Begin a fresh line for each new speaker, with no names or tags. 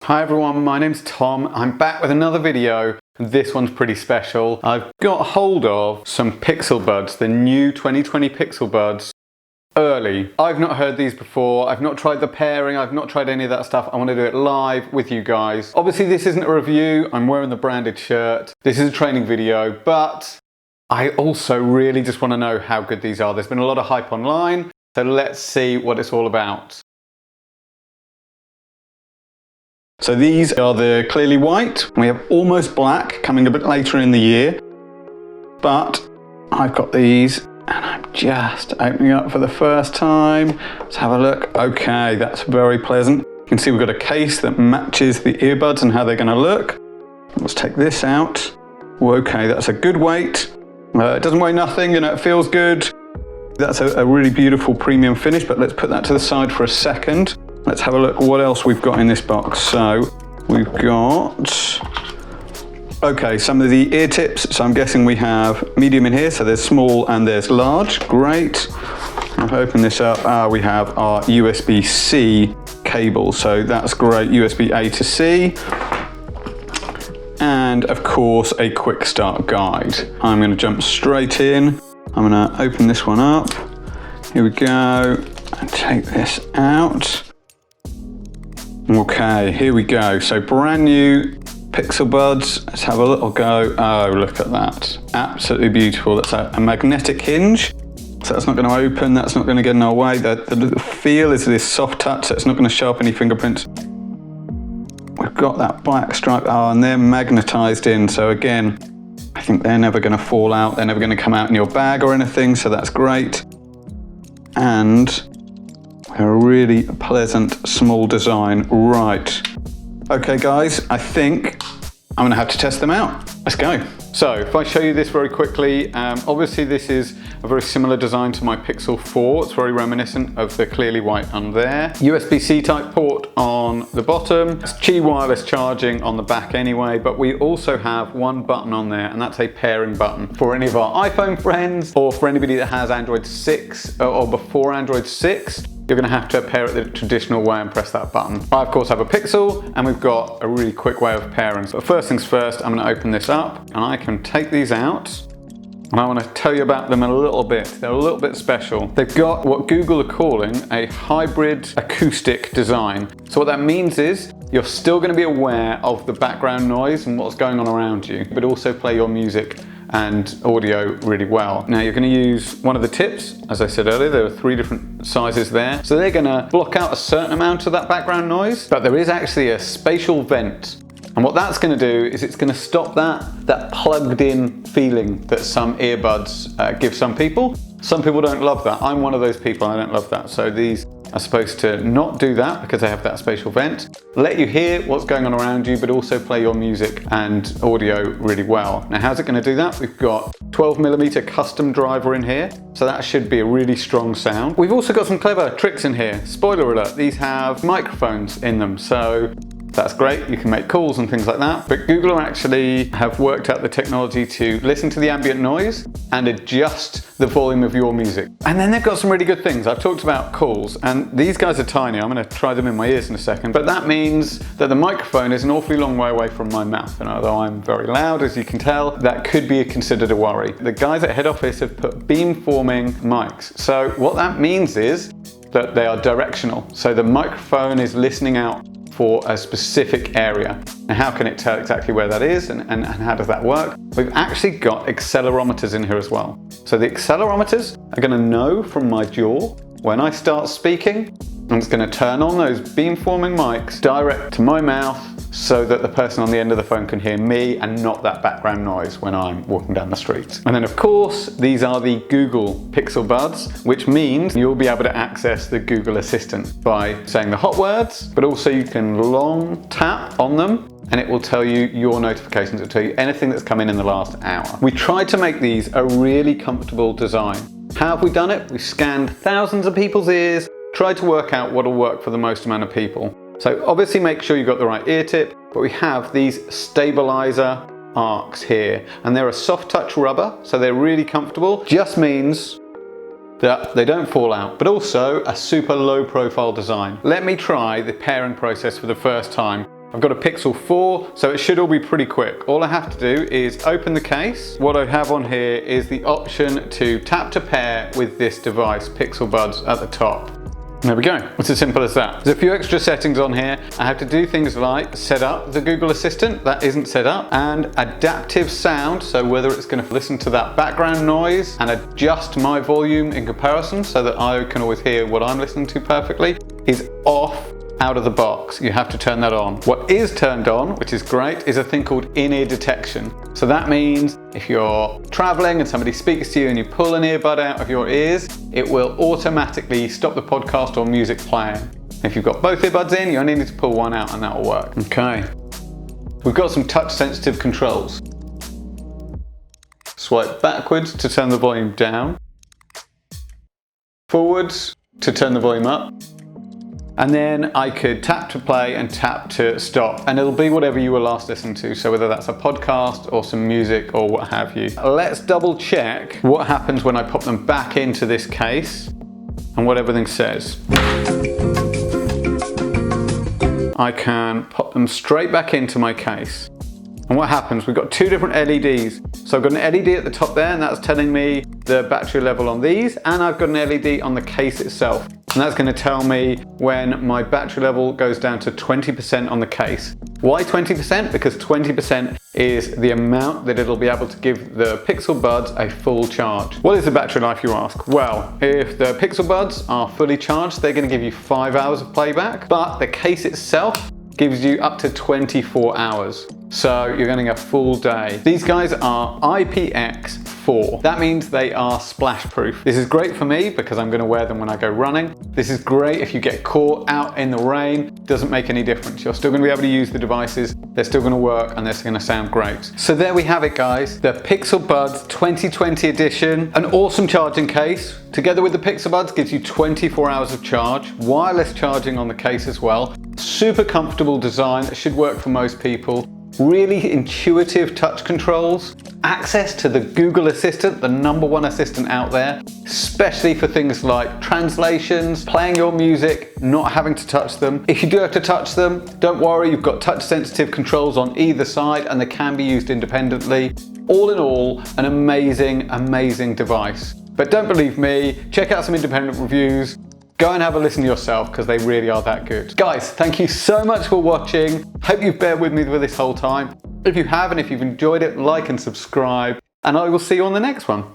Hi everyone, my name's Tom. I'm back with another video. This one's pretty special. I've got hold of some Pixel Buds, the new 2020 Pixel Buds, early. I've not heard these before. I've not tried the pairing. I've not tried any of that stuff. I want to do it live with you guys. Obviously this isn't a review. I'm wearing the branded shirt. This is a training video, but I also really just want to know how good these are. There's been a lot of hype online, so let's see what it's all about. So these are the clearly white. We have almost black coming a bit later in the year, but I've got these and I'm just opening up for the first time. Let's have a look. Okay, that's very pleasant. You can see we've got a case that matches the earbuds and how they're going to look. Let's take this out. Okay, that's a good weight. It doesn't weigh nothing, you know, it feels good. That's a really beautiful premium finish, but let's put that to the side for a second. Let's have a look what else we've got in this box. So we've got, okay, some of the ear tips. So I'm guessing we have medium in here. So there's small and there's large. Great. I've opened this up. We have our USB-C cable. So that's great. USB-A to C. And of course, a quick start guide. I'm going to jump straight in. I'm going to open this one up. Here we go. And take this out. Okay, here we go. So brand new Pixel Buds. Let's have a little go. Oh, look at that. Absolutely beautiful. That's a magnetic hinge. So that's not going to open. That's not going to get in our way. The feel is this soft touch, so it's not going to show up any fingerprints. We've got that black stripe. Oh, and they're magnetized in. So again, I think they're never going to fall out. They're never going to come out in your bag or anything. So that's great. And a really pleasant small design. Right. Okay guys, I think I'm gonna have to test them out. Let's go. So if I show you this very quickly, obviously this is a very similar design to my Pixel 4. It's very reminiscent of the clearly white on there. USB-C type port on the bottom. It's Qi wireless charging on the back anyway, but we also have one button on there, and that's a pairing button. For any of our iPhone friends, or for anybody that has Android 6 or before Android 6, you're going to have to pair it the traditional way and press that button. I of course have a Pixel, and we've got a really quick way of pairing. So first things first, I'm going to open this up and I can take these out. And I want to tell you about them a little bit. They're a little bit special. They've got what Google are calling a hybrid acoustic design. So what that means is you're still going to be aware of the background noise and what's going on around you, but also play your music and audio really well. Now you're going to use one of the tips. As I said earlier, there are 3 different sizes there. So they're going to block out a certain amount of that background noise, but there is actually a spatial vent. And what that's going to do is it's going to stop that plugged in feeling that some earbuds give some people. Some people don't love that. I'm one of those people, I don't love that. So these are supposed to not do that because they have that spatial vent. Let you hear what's going on around you, but also play your music and audio really well. Now, how's it going to do that? We've got 12mm custom driver in here, so that should be a really strong sound. We've also got some clever tricks in here. Spoiler alert, these have microphones in them, so that's great. You can make calls and things like that. But Google actually have worked out the technology to listen to the ambient noise and adjust the volume of your music. And then they've got some really good things. I've talked about calls, and these guys are tiny. I'm going to try them in my ears in a second. But that means that the microphone is an awfully long way away from my mouth. And although I'm very loud, as you can tell, that could be considered a worry. The guys at head office have put beam-forming mics. So what that means is that they are directional. So the microphone is listening out for a specific area. Now, how can it tell exactly where that is, and how does that work? We've actually got accelerometers in here as well. So the accelerometers are going to know from my jaw when I start speaking, and it's going to turn on those beam-forming mics direct to my mouth so that the person on the end of the phone can hear me and not that background noise when I'm walking down the street. And then of course, these are the Google Pixel Buds, which means you'll be able to access the Google Assistant by saying the hot words, but also you can long tap on them and it will tell you your notifications. It'll tell you anything that's come in the last hour. We tried to make these a really comfortable design. How have we done it? We've scanned thousands of people's ears, tried to work out what will work for the most amount of people. So obviously make sure you've got the right ear tip, but we have these stabilizer arcs here, and they're a soft touch rubber, so they're really comfortable. Just means that they don't fall out, but also a super low profile design. Let me try the pairing process for the first time I've got a Pixel 4, so it should all be pretty quick. All I have to do is open the case. What I have on here is the option to tap to pair with this device, Pixel Buds at the top. There we go. It's as simple as that. There's a few extra settings on here. I have to do things like set up the Google Assistant, that isn't set up, and adaptive sound, so whether it's going to listen to that background noise and adjust my volume in comparison so that I can always hear what I'm listening to perfectly, is off out of the box. You have to turn that on. What is turned on, which is great, is a thing called in-ear detection. So that means if you're traveling and somebody speaks to you and you pull an earbud out of your ears, it will automatically stop the podcast or music playing. If you've got both earbuds in, you only need to pull one out and that will work. Okay. We've got some touch sensitive controls. Swipe backwards to turn the volume down. Forwards to turn the volume up. And then I could tap to play and tap to stop, and it'll be whatever you were last listening to, so whether that's a podcast or some music or what have you. Let's double check what happens when I pop them back into this case and what everything says. I can pop them straight back into my case. And what happens, we've got two different LEDs. So I've got an LED at the top there, and that's telling me the battery level on these, and I've got an LED on the case itself. And that's going to tell me when my battery level goes down to 20% on the case. Why 20%? Because 20% is the amount that it'll be able to give the Pixel Buds a full charge. What is the battery life, you ask? Well, if the Pixel Buds are fully charged, they're going to give you 5 hours of playback, but the case itself gives you up to 24 hours. So you're getting a full day. These guys are IPX4. That means they are splash proof. This is great for me because I'm going to wear them when I go running. This is great if you get caught out in the rain. Doesn't make any difference. You're still going to be able to use the devices. They're still going to work and they're still going to sound great. So there we have it, guys. The Pixel Buds 2020 edition. An awesome charging case. Together with the Pixel Buds gives you 24 hours of charge. Wireless charging on the case as well. Super comfortable design that should work for most people. Really intuitive touch controls, access to the Google Assistant, the #1 assistant out there, especially for things like translations, playing your music, not having to touch them. If you do have to touch them, don't worry, you've got touch sensitive controls on either side and they can be used independently. All in all, an amazing, amazing device. But don't believe me, check out some independent reviews. Go and have a listen yourself because they really are that good. Guys, thank you so much for watching. Hope you've bared with me for this whole time. If you have and if you've enjoyed it, like and subscribe, and I will see you on the next one.